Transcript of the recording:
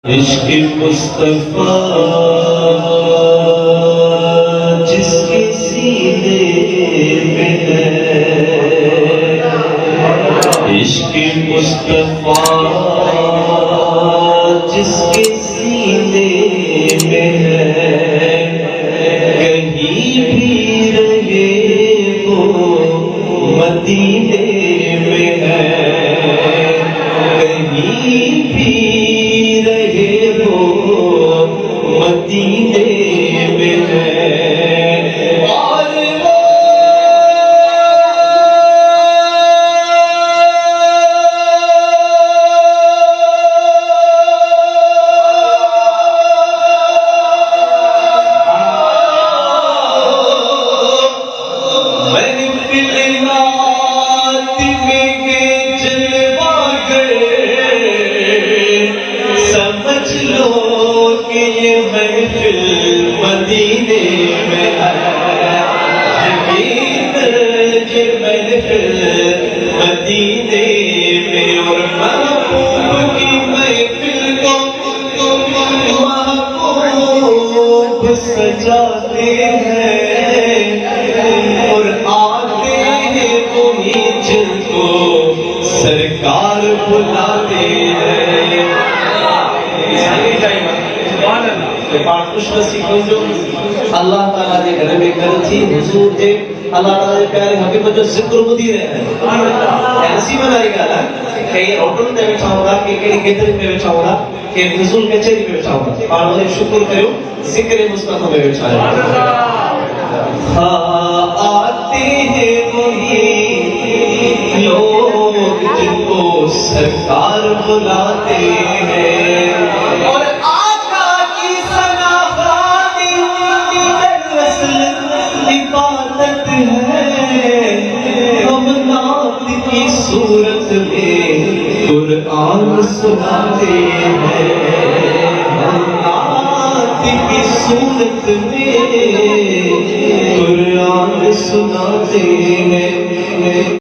عشق مصطفیٰ جس کے سینے میں ہے، عشق مصطفیٰ جس کے سینے میں ہے، کہیں بھی رہے وہ مدینے میں ہے، کہیں بھی مدینے میں ہے، اور وہ محفل نعت میں جلوہ گئے، سمجھ لو کہ یہ محفل مدینے میں ہے، یہ محفل مدینے میں، اور محبوب کی محفل کو محبوب سجاتے ہیں، اور آتے ہیں وہی جن کو سرکار بلاتے ہیں۔ خوش نصیب جو اللہ تعالیٰ کے گھر میں گھر تھی، حضور کے اللہ تعالیٰ کے پیارے حبیب جو ذکر بدی رہے ہیں، ایسی بنائی گا نا کہ یہ ہوٹل میں بیٹھا ہوگا، کہ گیدرنگ میں بیٹھا ہوگا، کہ حضور کچہری میں بیٹھا ہوگا، اور مجھے شکر کرو ذکر مصطفیٰ میں بیٹھا ہے۔ آتے ہیں وہی لوگ جن کو سرکار بلاتے ہیں، اور عبادت ہے ہم نعت کی صورت میں قرآن سناتے ہیں، ہم نعت کی صورت میں قرآن سناتے ہیں۔